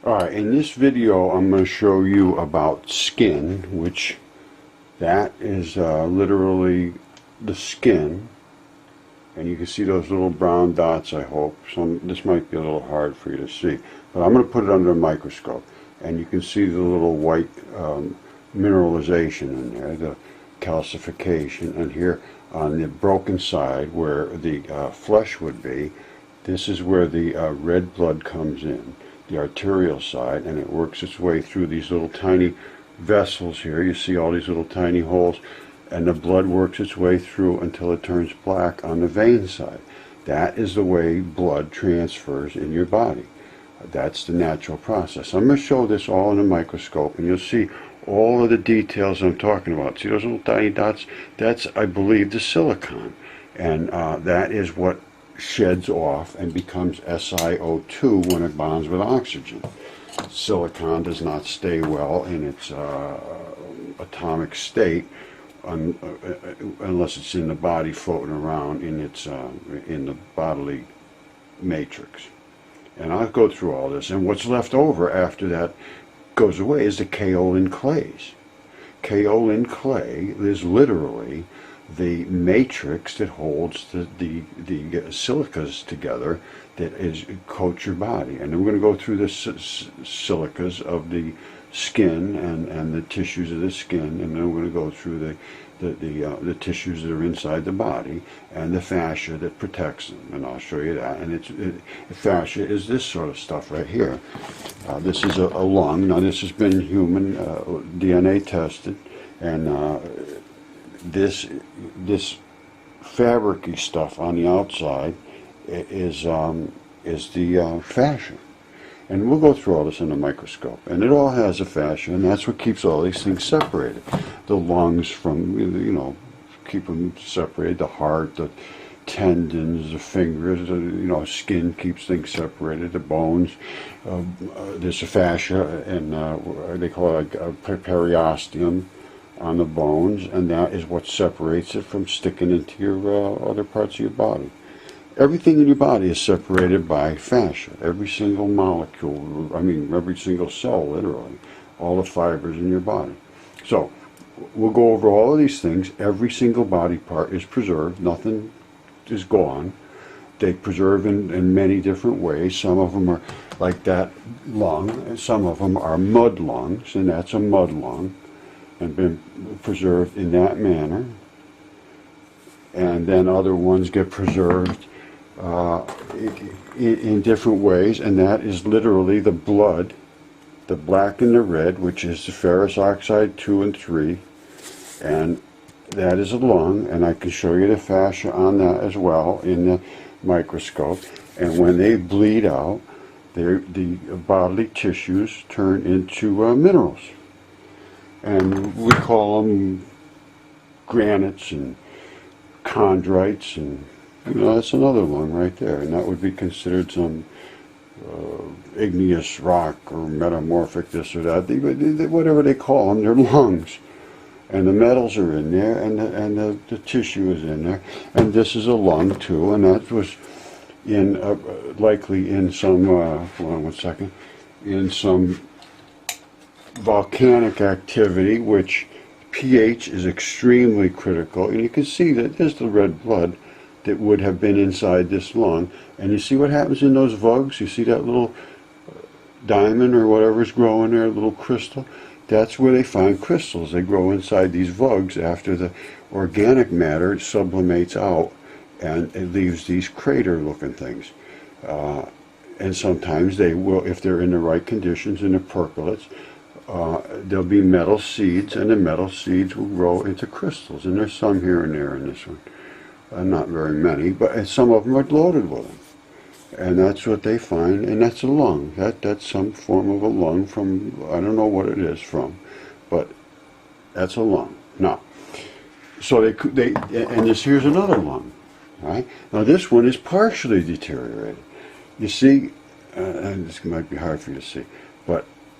Alright, in this video I'm going to show you about skin, which that is literally the skin, and you can see those little brown dots. I hope this might be a little hard for you to see, but I'm going to put it under a microscope and you can see the little white mineralization in there, the calcification, and here on the broken side where the flesh would be, this is where the red blood comes in, the arterial side, and it works its way through these little tiny vessels here. You see all these little tiny holes, and the blood works its way through until it turns black on the vein side. That is the way blood transfers in your body. That's the natural process. I'm going to show this all in a microscope, and you'll see all of the details I'm talking about. See those little tiny dots? That's, I believe, the silicon, and that is what sheds off and becomes SiO2 when it bonds with oxygen. Silicon does not stay well in its atomic state unless it's in the body floating around in its in the bodily matrix. And I'll go through all this, and what's left over after that goes away is the kaolin clays. Kaolin clay is literally the matrix that holds the silicas together that coats your body. And we're going to go through the silicas of the skin and the tissues of the skin, and then we're going to go through the tissues that are inside the body and the fascia that protects them, and I'll show you that. And fascia is this sort of stuff right here. This is a lung. Now this has been human DNA tested, and this fabricy stuff on the outside is the fascia. And we'll go through all this in a microscope. And it all has a fascia, and that's what keeps all these things separated. The lungs from, keep them separated, the heart, the tendons, the fingers, skin keeps things separated, the bones. There's a fascia, and they call it a periosteum on the bones, and that is what separates it from sticking into your other parts of your body. Everything in your body is separated by fascia. Every single molecule, every single cell, literally, all the fibers in your body. So we'll go over all of these things. Every single body part is preserved. Nothing is gone. They preserve in many different ways. Some of them are like that lung, and some of them are mud lungs, and that's a mud lung, and been preserved in that manner. And then other ones get preserved in different ways, and that is literally the blood, the black and the red, which is the ferrous oxide 2 and 3, and that is a lung, and I can show you the fascia on that as well in the microscope. And when they bleed out, the bodily tissues turn into minerals, and we call them granites and chondrites, and that's another lung right there, and that would be considered some igneous rock or metamorphic this or that. Whatever they call them, they're lungs. And the metals are in there, and the tissue is in there. And this is a lung too, and that was in likely in some hold on one second, in some volcanic activity, which pH is extremely critical. And you can see that there's the red blood that would have been inside this lung. And you see what happens in those vugs? You see that little diamond or whatever's growing there, a little crystal? That's where they find crystals. They grow inside these vugs after the organic matter sublimates out, and it leaves these crater-looking things. And sometimes they will, if they're in the right conditions, in the percolates, there'll be metal seeds, and the metal seeds will grow into crystals. And there's some here and there in this one. Not very many, but some of them are loaded with them. And that's what they find, and that's a lung. That's some form of a lung from, I don't know what it is from, but that's a lung. Now, so here's another lung, right? Now this one is partially deteriorated. You see, and this might be hard for you to see,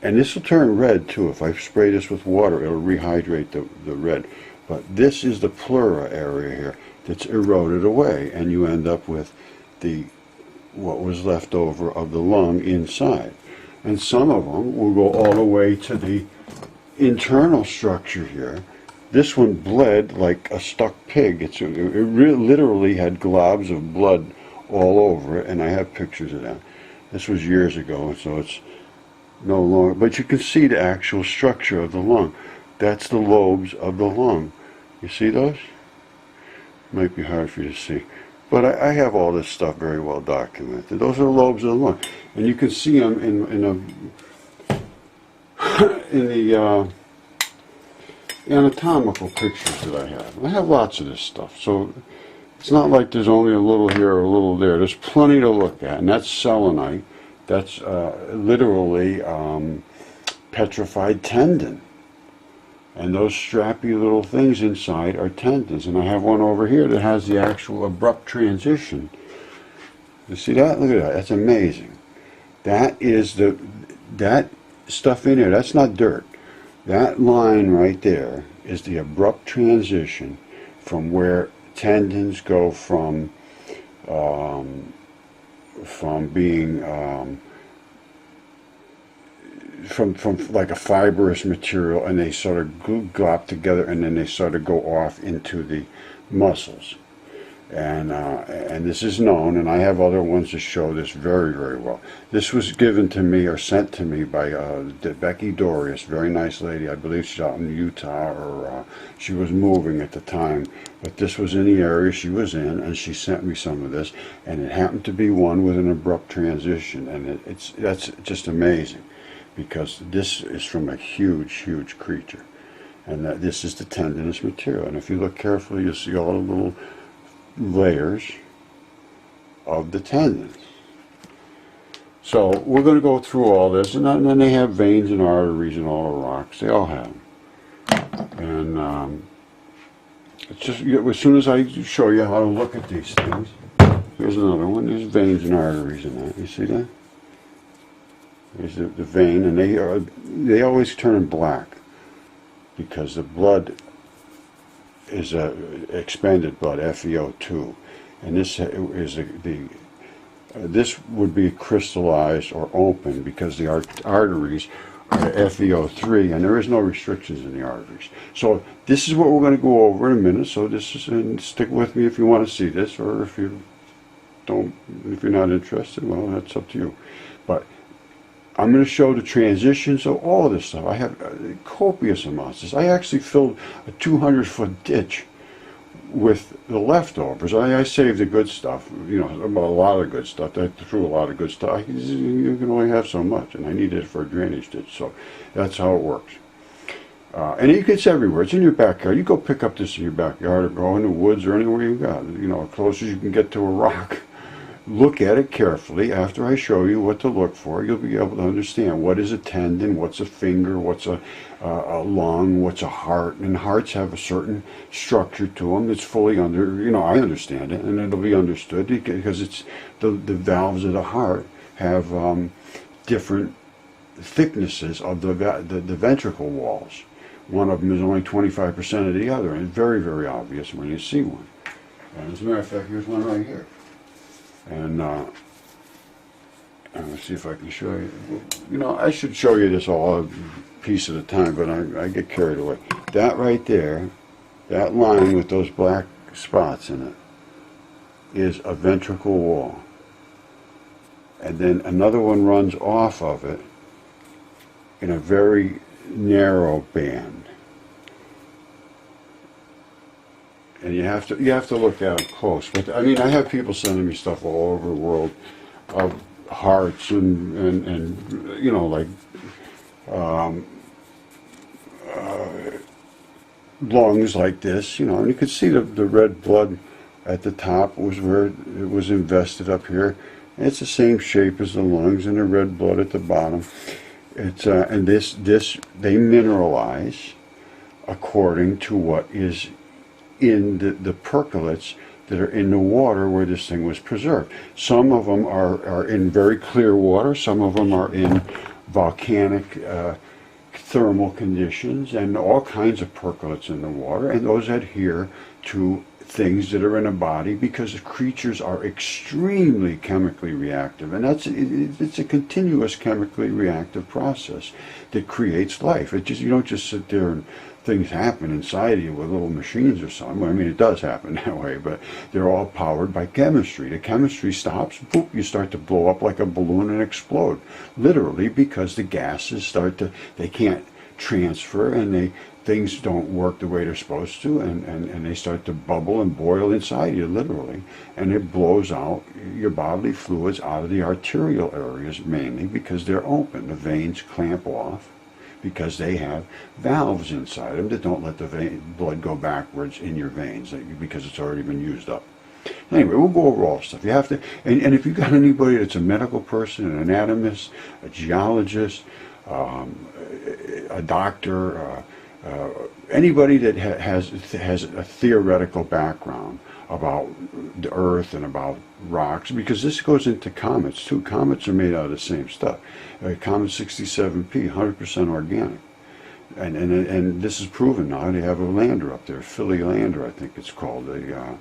and this will turn red too. If I spray this with water, it'll rehydrate the red. But this is the pleura area here that's eroded away, and you end up with what was left over of the lung inside. and some of them will go all the way to the internal structure here. This one bled like a stuck pig. Literally had globs of blood all over it, and I have pictures of that. This was years ago, so it's no longer, but you can see the actual structure of the lung. That's the lobes of the lung. You see those? Might be hard for you to see, but I have all this stuff very well documented. Those are the lobes of the lung, and you can see them in the anatomical pictures that I have. I have lots of this stuff, so it's not like there's only a little here or a little there. There's plenty to look at, and that's selenite. That's literally petrified tendon. And those strappy little things inside are tendons. And I have one over here that has the actual abrupt transition. You see that? Look at that. That's amazing. That is that stuff in there. That's not dirt. That line right there is the abrupt transition from where tendons go from being from like a fibrous material, and they sort of glop together, and then they sort of go off into the muscles. And this is known, and I have other ones that show this very, very well. This was given to me or sent to me by Becky Dorius, very nice lady. I believe she's out in Utah, or she was moving at the time. But this was in the area she was in, and she sent me some of this, and it happened to be one with an abrupt transition, and that's just amazing, because this is from a huge, huge creature, and this is the tendinous material. And if you look carefully, you'll see all the little layers of the tendons. So we're going to go through all this, and then they have veins and arteries and all the rocks. They all have them. And it's just, as soon as I show you how to look at these things, here's another one. There's veins and arteries in that. You see that? There's the vein, and they always turn black because the blood is expanded blood, FeO2, and this is this would be crystallized or open because the arteries are FeO3, and there is no restrictions in the arteries. So this is what we're going to go over in a minute. So this is, and stick with me if you want to see this, or if you don't, if you're not interested, well, that's up to you. But I'm going to show the transitions of all of this stuff. I have copious amounts of this. I actually filled a 200-foot ditch with the leftovers. I saved the good stuff, you know, a lot of good stuff. I threw a lot of good stuff. You can only have so much, and I needed it for a drainage ditch, so that's how it works. And it gets everywhere. It's in your backyard. You go pick up this in your backyard, or go in the woods, or anywhere you got. You know, as close as you can get to a rock. Look at it carefully. After I show you what to look for, you'll be able to understand what is a tendon, what's a finger, what's a lung, what's a heart. And hearts have a certain structure to them that's fully I understand it, and it'll be understood because it's the valves of the heart have different thicknesses of the ventricle walls. One of them is only 25% of the other, and it's very, very obvious when you see one. And as a matter of fact, here's one right here. And let's see if I can show you. You know, I should show you this all a piece at a time, but I get carried away. That right there, that line with those black spots in it, is a ventricle wall. And then another one runs off of it in a very narrow band. And you have to look at them close. But I mean, I have people sending me stuff all over the world of hearts and you know, like lungs like this, you know, and you can see the red blood at the top was where it was invested up here. And it's the same shape as the lungs, and the red blood at the bottom. It's and this they mineralize according to what is in the percolates that are in the water where this thing was preserved. Some of them are in very clear water, some of them are in volcanic thermal conditions, and all kinds of percolates in the water, and those adhere to things that are in a body, because creatures are extremely chemically reactive, and it's a continuous chemically reactive process that creates life. You don't just sit there and things happen inside of you with little machines or something. I mean, it does happen that way, but they're all powered by chemistry. The chemistry stops, boop, you start to blow up like a balloon and explode, literally, because the gases they can't transfer, and things don't work the way they're supposed to, and they start to bubble and boil inside you, literally, and it blows out your bodily fluids out of the arterial areas, mainly because they're open. The veins clamp off because they have valves inside them that don't let the blood go backwards in your veins, because it's already been used up. Anyway, we'll go over all stuff. You have to, and if you've got anybody that's a medical person, an anatomist, a geologist, a doctor, anybody that has a theoretical background about the earth and about rocks, because this goes into comets too. Comets are made out of the same stuff. Comet 67P, 100% organic. And this is proven now. They have a lander up there, Philly lander, I think it's called. The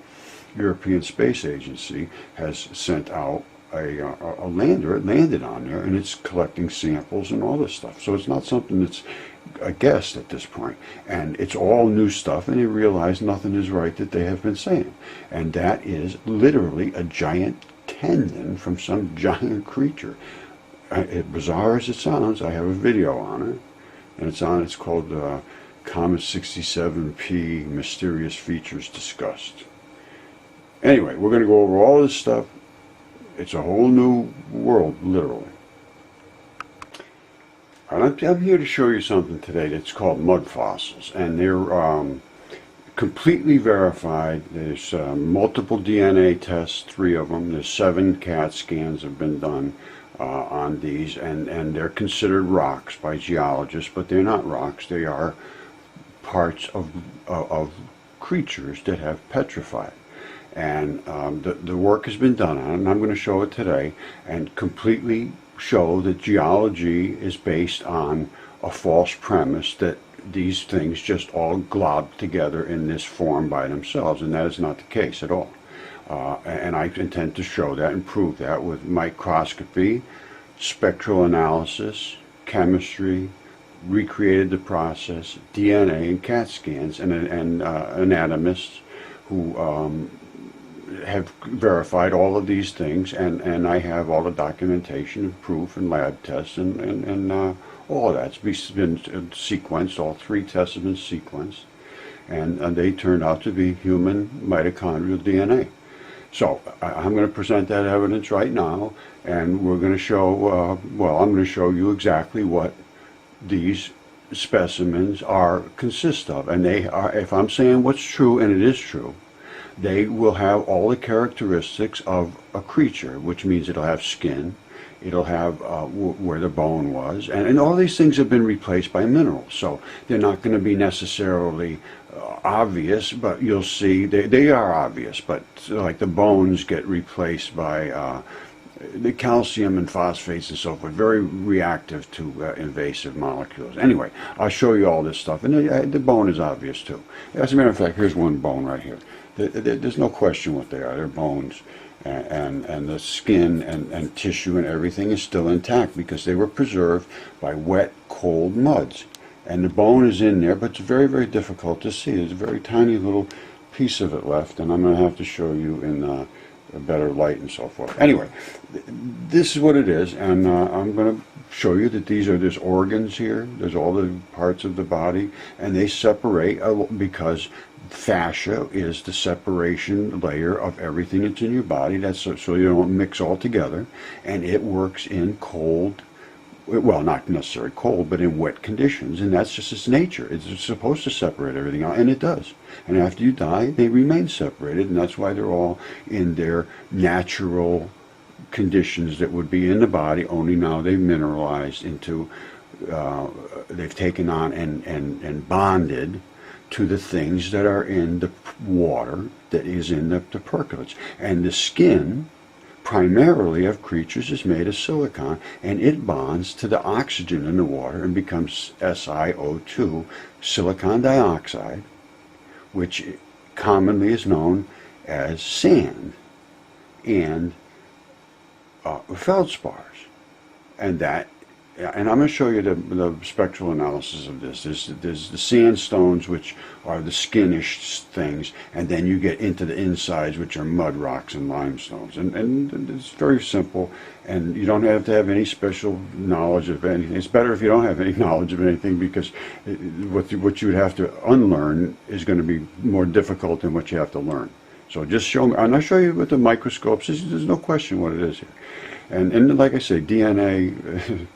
European Space Agency has sent out a lander. It landed on there, and it's collecting samples and all this stuff. So it's not something that's a guess at this point. And it's all new stuff, and they realize nothing is right that they have been saying. And that is literally a giant tendon from some giant creature. Bizarre as it sounds, I have a video on it, and it's called Comet 67P Mysterious Features Discussed. Anyway, we're going to go over all this stuff. It's a whole new world, literally. And I'm here to show you something today that's called Mudfossils, and they're completely verified. There's multiple DNA tests, 3 of them. There's 7 CAT scans have been done on these, and they're considered rocks by geologists, but they're not rocks. They are parts of creatures that have petrified. And the work has been done on it, and I'm going to show it today, and completely show that geology is based on a false premise that these things just all glob together in this form by themselves, and that is not the case at all. And I intend to show that and prove that with microscopy, spectral analysis, chemistry, recreated the process, DNA and CAT scans, and anatomists who have verified all of these things, and I have all the documentation and proof and lab tests and all of that's been sequenced. All 3 tests have been sequenced, and they turned out to be human mitochondrial DNA. So I'm going to present that evidence right now, and we're going to show, I'm going to show you exactly what these specimens consist of. And they are, if I'm saying what's true, and it is true, they will have all the characteristics of a creature, which means it'll have skin, it'll have where the bone was, and all these things have been replaced by minerals. So they're not going to be necessarily obvious, but you'll see they are obvious, but like the bones get replaced by the calcium and phosphates and so forth, very reactive to invasive molecules. Anyway, I'll show you all this stuff, and the bone is obvious too. As a matter of fact, here's one bone right here. There's no question what they are. They're bones, and the skin and tissue and everything is still intact because they were preserved by wet, cold muds. And the bone is in there, but it's very, very difficult to see. There's a very tiny little piece of it left, and I'm going to have to show you in a better light and so forth. Anyway, this is what it is, and I'm going to show you that there's organs here. There's all the parts of the body, and they separate because fascia is the separation layer of everything that's in your body. That's so you don't mix all together, and it works in cold, well, not necessarily cold, but in wet conditions, and that's just its nature. It's supposed to separate everything out, and it does. And after you die, they remain separated, and that's why they're all in their natural conditions that would be in the body, only now they've mineralized into, they've taken on and bonded to the things that are in the water that is in the percolates. And the skin, primarily of creatures, is made of silicon, and it bonds to the oxygen in the water and becomes SiO2, silicon dioxide, which commonly is known as sand and feldspars. And I'm going to show you the spectral analysis of this. There's the sandstones, which are the skinish things, and then you get into the insides, which are mud rocks and limestones. And it's very simple, and you don't have to have any special knowledge of anything. It's better if you don't have any knowledge of anything, because what you would have to unlearn is going to be more difficult than what you have to learn. So just show me, and I'll show you with the microscopes. There's no question what it is here. And like I say, DNA,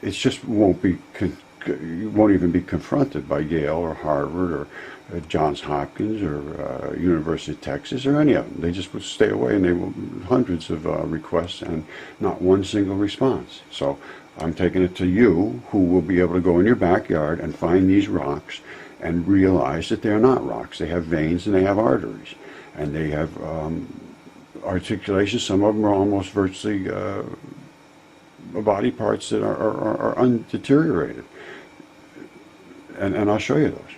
it just won't even be confronted by Yale or Harvard or Johns Hopkins or University of Texas or any of them. They just would stay away, and they will hundreds of requests and not one single response. So I'm taking it to you, who will be able to go in your backyard and find these rocks and realize that they're not rocks. They have veins and they have arteries, and they have articulation. Some of them are almost virtually body parts that are undeteriorated, and I'll show you those.